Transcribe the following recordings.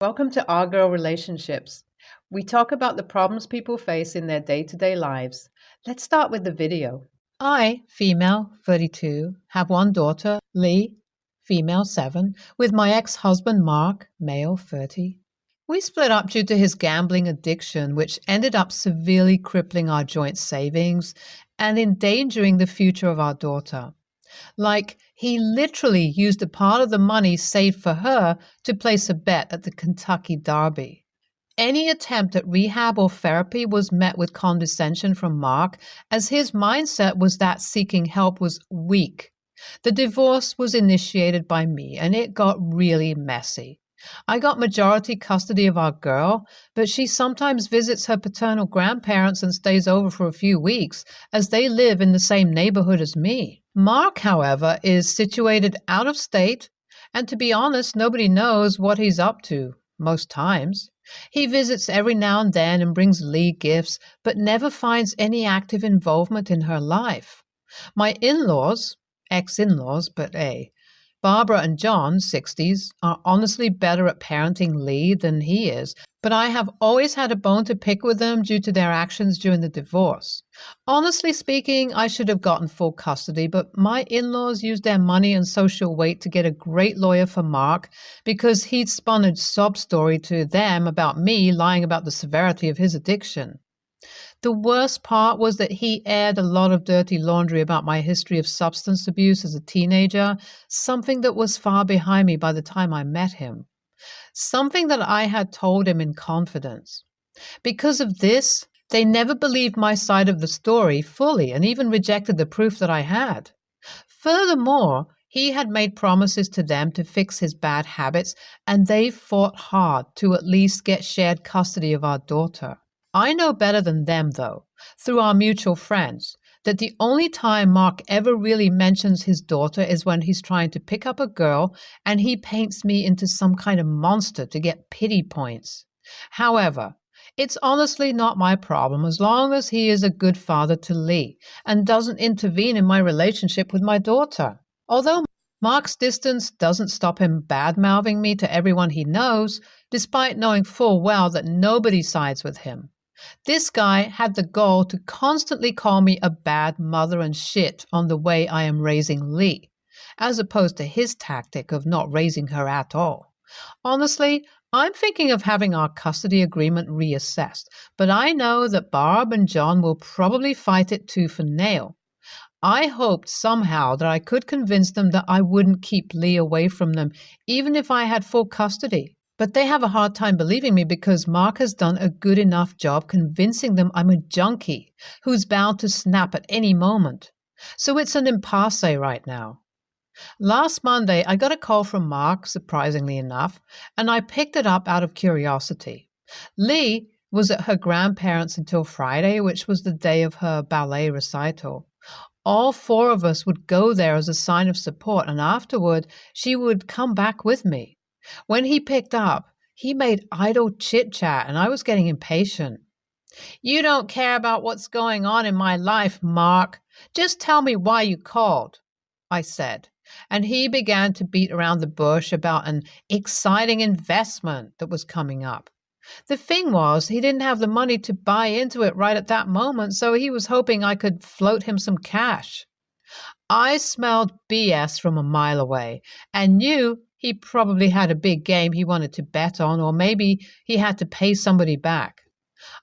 Welcome to Our Girl Relationships. We talk about the problems people face in their day-to-day lives. Let's start with the video. I, female, 32, have one daughter, Lee, female, 7, with my ex-husband, Mark, male, 30. We split up due to his gambling addiction, which ended up severely crippling our joint savings and endangering the future of our daughter. Like, he literally used a part of the money saved for her to place a bet at the Kentucky Derby. Any attempt at rehab or therapy was met with condescension from Mark, as his mindset was that seeking help was weak. The divorce was initiated by me, and it got really messy. I got majority custody of our girl, but she sometimes visits her paternal grandparents and stays over for a few weeks, as they live in the same neighborhood as me. Mark, however, is situated out of state, and to be honest, nobody knows what he's up to, most times. He visits every now and then and brings Lee gifts, but never finds any active involvement in her life. My in-laws, ex-in-laws, but Barbara and John, 60s, are honestly better at parenting Lee than he is, but I have always had a bone to pick with them due to their actions during the divorce. Honestly speaking, I should have gotten full custody, but my in-laws used their money and social weight to get a great lawyer for Mark because he'd spun a sob story to them about me lying about the severity of his addiction. The worst part was that he aired a lot of dirty laundry about my history of substance abuse as a teenager, something that was far behind me by the time I met him. Something that I had told him in confidence. Because of this, they never believed my side of the story fully and even rejected the proof that I had. Furthermore, he had made promises to them to fix his bad habits, and they fought hard to at least get shared custody of our daughter. I know better than them, though, through our mutual friends, that the only time Mark ever really mentions his daughter is when he's trying to pick up a girl and he paints me into some kind of monster to get pity points. However, it's honestly not my problem as long as he is a good father to Lee and doesn't intervene in my relationship with my daughter. Although Mark's distance doesn't stop him bad-mouthing me to everyone he knows, despite knowing full well that nobody sides with him. This guy had the goal to constantly call me a bad mother and shit on the way I am raising Lee, as opposed to his tactic of not raising her at all. Honestly, I'm thinking of having our custody agreement reassessed, but I know that Barb and John will probably fight it tooth and nail. I hoped somehow that I could convince them that I wouldn't keep Lee away from them, even if I had full custody. But they have a hard time believing me because Mark has done a good enough job convincing them I'm a junkie who's bound to snap at any moment. So it's an impasse right now. Last Monday, I got a call from Mark, surprisingly enough, and I picked it up out of curiosity. Lee was at her grandparents' until Friday, which was the day of her ballet recital. All 4 of us would go there as a sign of support, and afterward, she would come back with me. When he picked up, he made idle chit-chat, and I was getting impatient. "You don't care about what's going on in my life, Mark. Just tell me why you called," I said, and he began to beat around the bush about an exciting investment that was coming up. The thing was, he didn't have the money to buy into it right at that moment, so he was hoping I could float him some cash. I smelled BS from a mile away and knew he probably had a big game he wanted to bet on, or maybe he had to pay somebody back.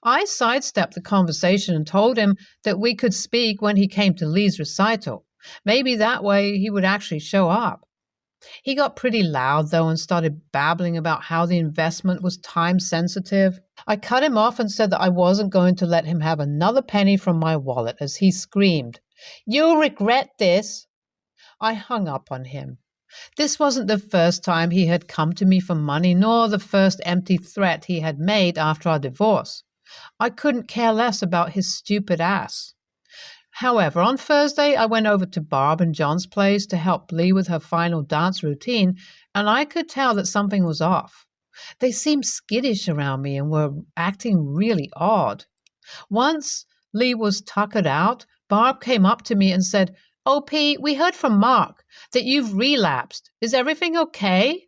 I sidestepped the conversation and told him that we could speak when he came to Lee's recital. Maybe that way he would actually show up. He got pretty loud, though, and started babbling about how the investment was time-sensitive. I cut him off and said that I wasn't going to let him have another penny from my wallet as he screamed, "You'll regret this!" I hung up on him. This wasn't the first time he had come to me for money, nor the first empty threat he had made after our divorce. I couldn't care less about his stupid ass. However, on Thursday, I went over to Barb and John's place to help Lee with her final dance routine, and I could tell that something was off. They seemed skittish around me and were acting really odd. Once Lee was tuckered out, Barb came up to me and said, "Oh, Pete, we heard from Mark that you've relapsed. Is everything okay?"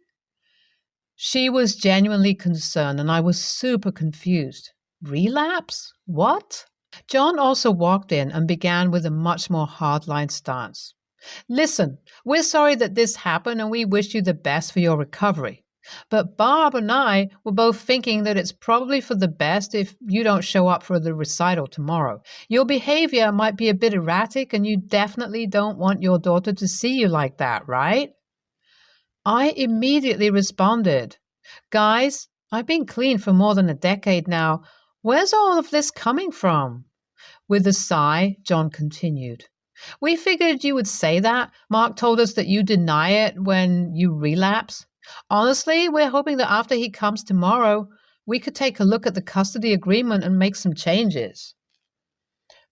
She was genuinely concerned, and I was super confused. Relapse? What? John also walked in and began with a much more hardline stance. Listen, we're sorry that this happened and we wish you the best for your recovery. But Barb and I were both thinking that it's probably for the best if you don't show up for the recital tomorrow. Your behavior might be a bit erratic and you definitely don't want your daughter to see you like that, right? I immediately responded, Guys, I've been clean for more than a decade now. Where's all of this coming from? With a sigh, John continued. We figured you would say that. Mark told us that you deny it when you relapse. Honestly, we're hoping that after he comes tomorrow, we could take a look at the custody agreement and make some changes.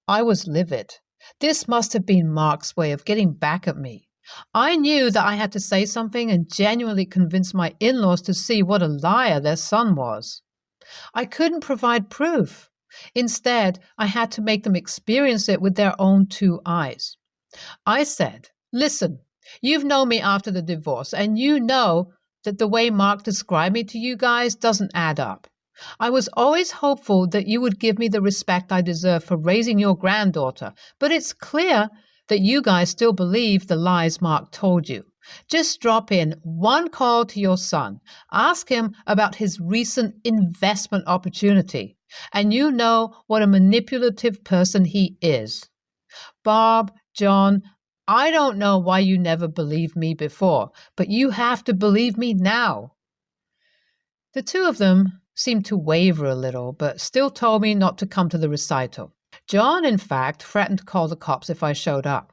I was livid. This must have been Mark's way of getting back at me. I knew that I had to say something and genuinely convince my in-laws to see what a liar their son was. I couldn't provide proof. Instead, I had to make them experience it with their own 2 eyes. I said, Listen, you've known me after the divorce, and you know that the way Mark described me to you guys doesn't add up. I was always hopeful that you would give me the respect I deserve for raising your granddaughter, but it's clear that you guys still believe the lies Mark told you. Just drop in one call to your son. Ask him about his recent investment opportunity, and you know what a manipulative person he is. Bob, John, I don't know why you never believed me before, but you have to believe me now. The 2 of them seemed to waver a little, but still told me not to come to the recital. John, in fact, threatened to call the cops if I showed up.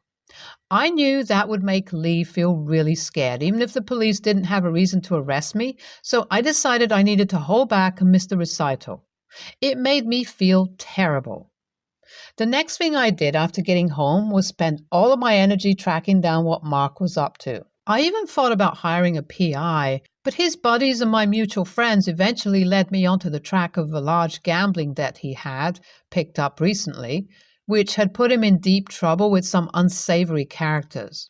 I knew that would make Lee feel really scared, even if the police didn't have a reason to arrest me, so I decided I needed to hold back and miss the recital. It made me feel terrible. The next thing I did after getting home was spend all of my energy tracking down what Mark was up to. I even thought about hiring a PI, but his buddies and my mutual friends eventually led me onto the track of a large gambling debt he had picked up recently, which had put him in deep trouble with some unsavory characters.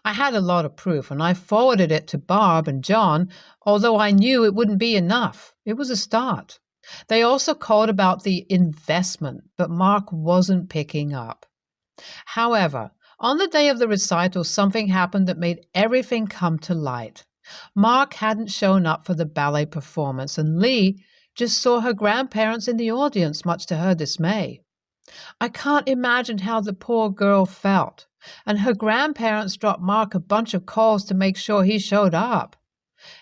I had a lot of proof, and I forwarded it to Barb and John, although I knew it wouldn't be enough. It was a start. They also called about the investment, but Mark wasn't picking up. However, on the day of the recital, something happened that made everything come to light. Mark hadn't shown up for the ballet performance, and Lee just saw her grandparents in the audience, much to her dismay. I can't imagine how the poor girl felt, and her grandparents dropped Mark a bunch of calls to make sure he showed up.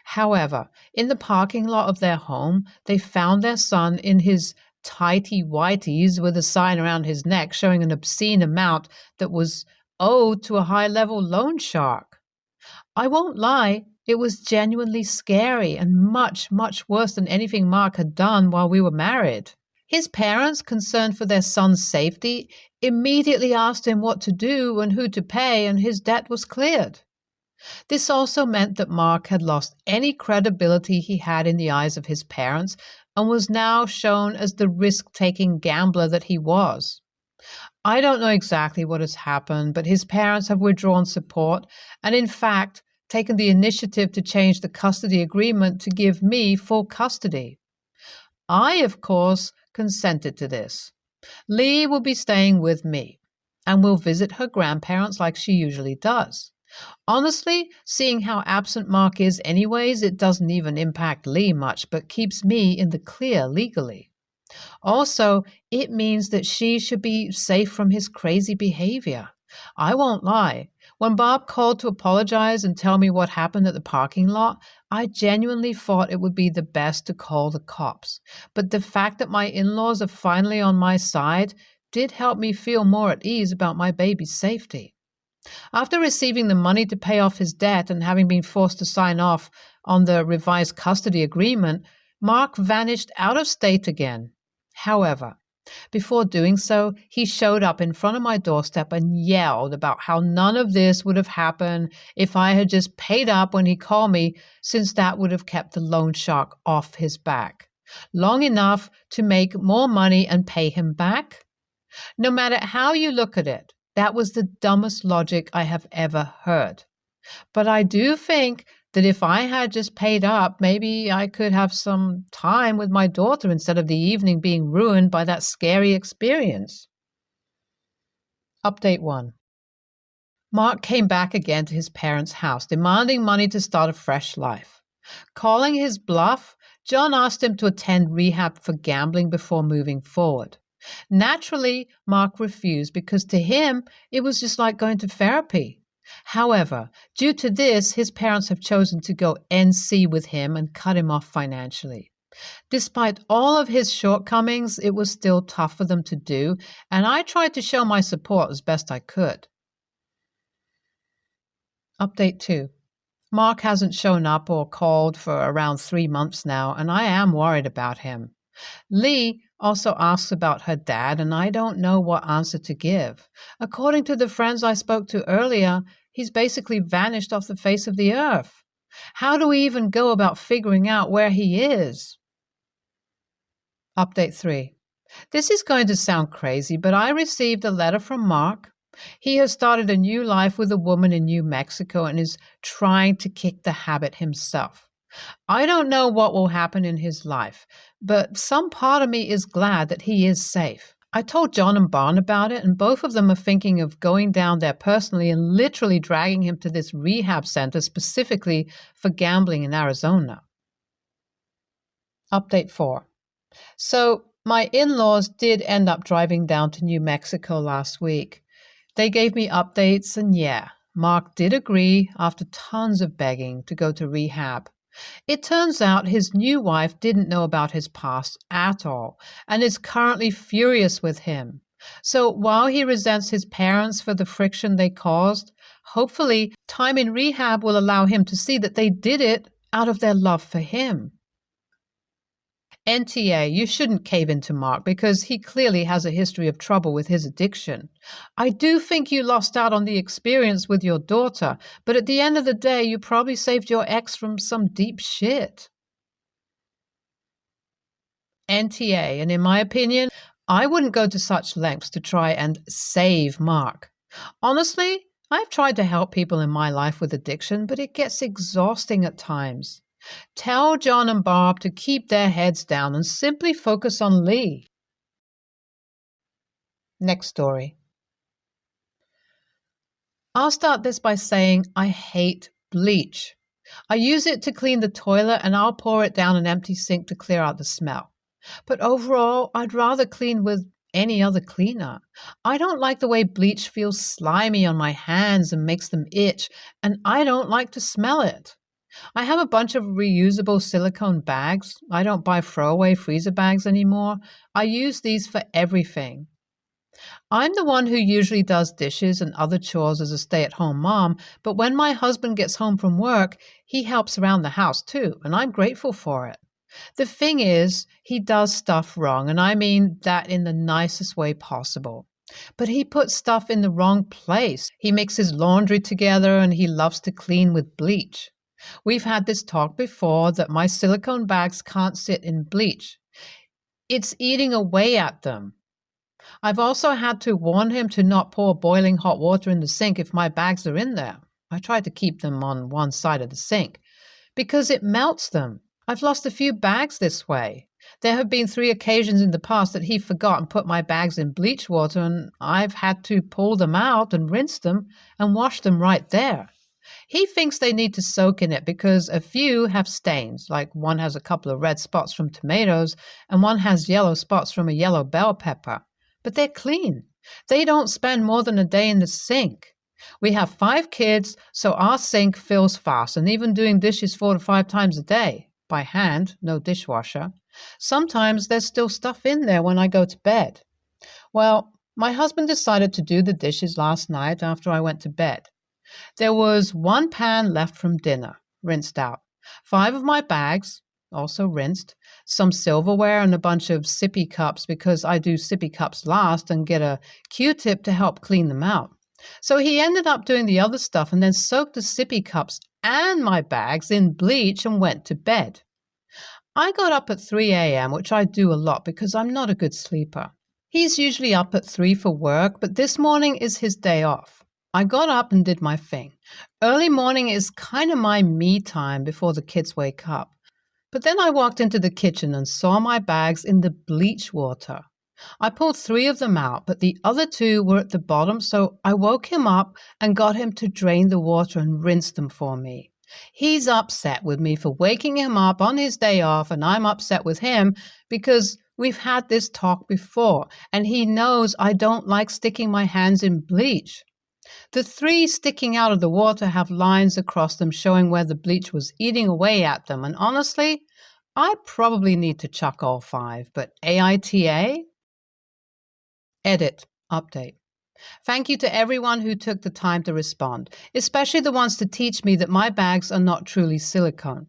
However, in the parking lot of their home, they found their son in his tighty-whities with a sign around his neck showing an obscene amount that was owed to a high-level loan shark. I won't lie, it was genuinely scary and much, much worse than anything Mark had done while we were married. His parents, concerned for their son's safety, immediately asked him what to do and who to pay, and his debt was cleared. This also meant that Mark had lost any credibility he had in the eyes of his parents and was now shown as the risk-taking gambler that he was. I don't know exactly what has happened, but his parents have withdrawn support and, in fact, taken the initiative to change the custody agreement to give me full custody. I, of course, consented to this. Lee will be staying with me and will visit her grandparents like she usually does. Honestly, seeing how absent Mark is anyways, it doesn't even impact Lee much, but keeps me in the clear legally. Also, it means that she should be safe from his crazy behavior. I won't lie. When Bob called to apologize and tell me what happened at the parking lot, I genuinely thought it would be the best to call the cops. But the fact that my in-laws are finally on my side did help me feel more at ease about my baby's safety. After receiving the money to pay off his debt and having been forced to sign off on the revised custody agreement, Mark vanished out of state again. However, before doing so, he showed up in front of my doorstep and yelled about how none of this would have happened if I had just paid up when he called me, since that would have kept the loan shark off his back long enough to make more money and pay him back. No matter how you look at it, that was the dumbest logic I have ever heard. But I do think that if I had just paid up, maybe I could have some time with my daughter instead of the evening being ruined by that scary experience. Update 1. Mark came back again to his parents' house, demanding money to start a fresh life. Calling his bluff, John asked him to attend rehab for gambling before moving forward. Naturally, Mark refused because to him, it was just like going to therapy. However, due to this, his parents have chosen to go NC with him and cut him off financially. Despite all of his shortcomings, it was still tough for them to do, and I tried to show my support as best I could. Update 2. Mark hasn't shown up or called for around 3 months now, and I am worried about him. Lee also asks about her dad, and I don't know what answer to give. According to the friends I spoke to earlier, he's basically vanished off the face of the earth. How do we even go about figuring out where he is? Update 3. This is going to sound crazy, but I received a letter from Mark. He has started a new life with a woman in New Mexico and is trying to kick the habit himself. I don't know what will happen in his life, but some part of me is glad that he is safe. I told John and Barn about it, and both of them are thinking of going down there personally and literally dragging him to this rehab center specifically for gambling in Arizona. Update 4. So, my in-laws did end up driving down to New Mexico last week. They gave me updates, and yeah, Mark did agree, after tons of begging, to go to rehab. It turns out his new wife didn't know about his past at all and is currently furious with him. So while he resents his parents for the friction they caused, hopefully time in rehab will allow him to see that they did it out of their love for him. NTA, you shouldn't cave into Mark because he clearly has a history of trouble with his addiction. I do think you lost out on the experience with your daughter, but at the end of the day, you probably saved your ex from some deep shit. NTA, and in my opinion, I wouldn't go to such lengths to try and save Mark. Honestly, I've tried to help people in my life with addiction, but it gets exhausting at times. Tell John and Barb to keep their heads down and simply focus on Lee. Next story. I'll start this by saying I hate bleach. I use it to clean the toilet and I'll pour it down an empty sink to clear out the smell. But overall, I'd rather clean with any other cleaner. I don't like the way bleach feels slimy on my hands and makes them itch, and I don't like to smell it. I have a bunch of reusable silicone bags. I don't buy throwaway freezer bags anymore. I use these for everything. I'm the one who usually does dishes and other chores as a stay-at-home mom, but when my husband gets home from work, he helps around the house too, and I'm grateful for it. The thing is, he does stuff wrong, and I mean that in the nicest way possible. But he puts stuff in the wrong place. He mixes laundry together and he loves to clean with bleach. We've had this talk before that my silicone bags can't sit in bleach. It's eating away at them. I've also had to warn him to not pour boiling hot water in the sink if my bags are in there. I try to keep them on one side of the sink because it melts them. I've lost a few bags this way. There have been 3 occasions in the past that he forgot and put my bags in bleach water, and I've had to pull them out and rinse them and wash them right there. He thinks they need to soak in it because a few have stains, like one has a couple of red spots from tomatoes and one has yellow spots from a yellow bell pepper. But they're clean. They don't spend more than a day in the sink. We have 5 kids, so our sink fills fast, and even doing dishes 4 to 5 times a day, by hand, no dishwasher. Sometimes there's still stuff in there when I go to bed. Well, my husband decided to do the dishes last night after I went to bed. There was 1 pan left from dinner, rinsed out, 5 of my bags, also rinsed, some silverware and a bunch of sippy cups because I do sippy cups last and get a Q-tip to help clean them out. So he ended up doing the other stuff and then soaked the sippy cups and my bags in bleach and went to bed. I got up at 3 a.m., which I do a lot because I'm not a good sleeper. He's usually up at 3 for work, but this morning is his day off. I got up and did my thing. Early morning is kind of my me time before the kids wake up. But then I walked into the kitchen and saw my bags in the bleach water. I pulled 3 of them out, but the other 2 were at the bottom, so I woke him up and got him to drain the water and rinse them for me. He's upset with me for waking him up on his day off, and I'm upset with him because we've had this talk before, and he knows I don't like sticking my hands in bleach. The 3 sticking out of the water have lines across them showing where the bleach was eating away at them, and honestly, I probably need to chuck all 5, but AITA? Edit. Update. Thank you to everyone who took the time to respond, especially the ones to teach me that my bags are not truly silicone.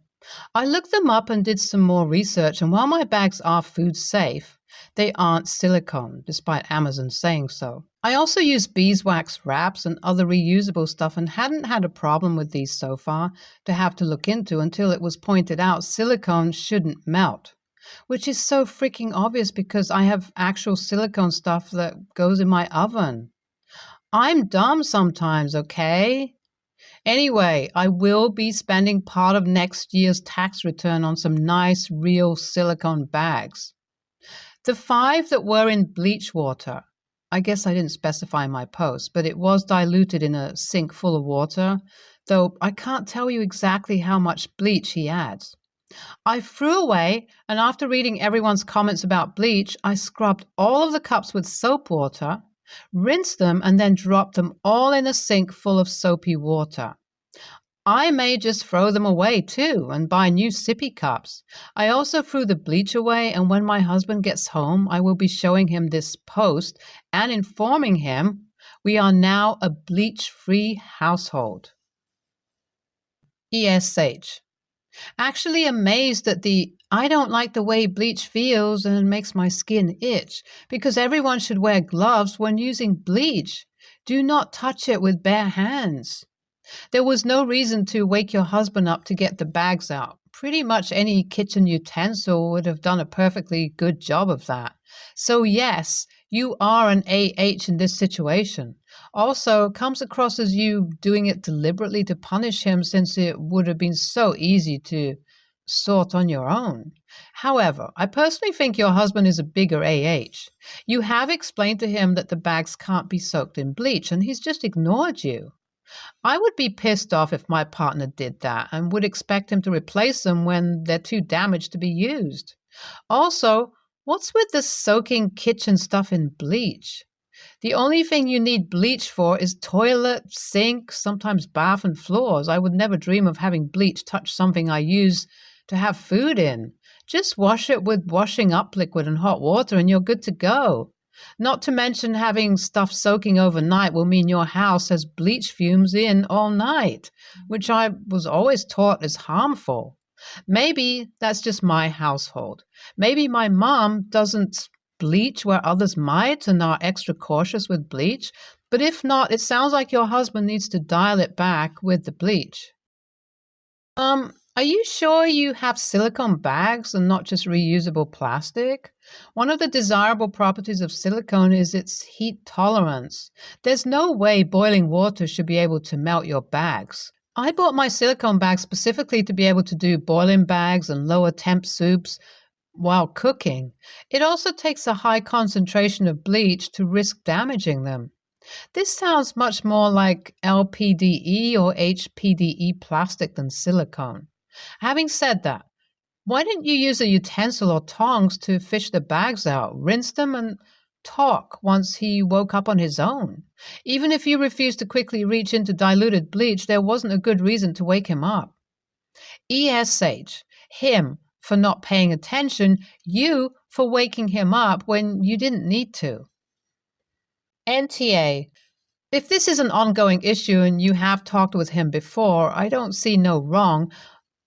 I looked them up and did some more research, and while my bags are food safe, they aren't silicone, despite Amazon saying so. I also use beeswax wraps and other reusable stuff and hadn't had a problem with these so far to have to look into until it was pointed out silicone shouldn't melt. Which is so freaking obvious because I have actual silicone stuff that goes in my oven. I'm dumb sometimes, okay? Anyway, I will be spending part of next year's tax return on some nice, real silicone bags. The 5 that were in bleach water, I guess I didn't specify in my post, but it was diluted in a sink full of water, though I can't tell you exactly how much bleach he adds. I threw away, and after reading everyone's comments about bleach, I scrubbed all of the cups with soap water, rinsed them, and then dropped them all in a sink full of soapy water. I may just throw them away too and buy new sippy cups. I also threw the bleach away, and when my husband gets home, I will be showing him this post and informing him we are now a bleach-free household. ESH. Actually amazed at the I don't like the way bleach feels and makes my skin itch, because everyone should wear gloves when using bleach. Do not touch it with bare hands. There was no reason to wake your husband up to get the bags out. Pretty much any kitchen utensil would have done a perfectly good job of that. So yes, you are an AH in this situation. Also, comes across as you doing it deliberately to punish him, since it would have been so easy to sort on your own. However, I personally think your husband is a bigger AH. You have explained to him that the bags can't be soaked in bleach, and he's just ignored you. I would be pissed off if my partner did that and would expect him to replace them when they're too damaged to be used. Also, what's with the soaking kitchen stuff in bleach? The only thing you need bleach for is toilet, sink, sometimes bath and floors. I would never dream of having bleach touch something I use to have food in. Just wash it with washing up liquid and hot water and you're good to go. Not to mention having stuff soaking overnight will mean your house has bleach fumes in all night, which I was always taught is harmful. Maybe that's just my household. Maybe my mom doesn't bleach where others might and are extra cautious with bleach. But if not, it sounds like your husband needs to dial it back with the bleach. Are you sure you have silicone bags and not just reusable plastic? One of the desirable properties of silicone is its heat tolerance. There's no way boiling water should be able to melt your bags. I bought my silicone bag specifically to be able to do boiling bags and lower temp soups while cooking. It also takes a high concentration of bleach to risk damaging them. This sounds much more like LPDE or HPDE plastic than silicone. Having said that, why didn't you use a utensil or tongs to fish the bags out, rinse them, and talk once he woke up on his own? Even if you refused to quickly reach into diluted bleach, there wasn't a good reason to wake him up. ESH, him for not paying attention, you for waking him up when you didn't need to. NTA, if this is an ongoing issue and you have talked with him before, I don't see no wrong.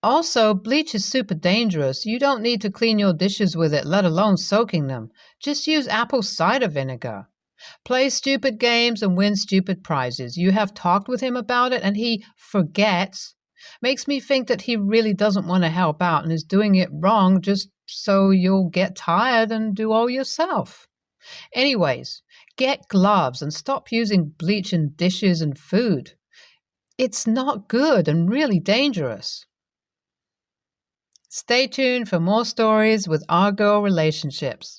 Also, bleach is super dangerous. You don't need to clean your dishes with it, let alone soaking them. Just use apple cider vinegar. Play stupid games and win stupid prizes. You have talked with him about it and he forgets. Makes me think that he really doesn't want to help out and is doing it wrong just so you'll get tired and do all yourself. Anyways, Get gloves and stop using bleach in dishes and food. It's not good and really dangerous. Stay tuned for more stories with our girl relationships.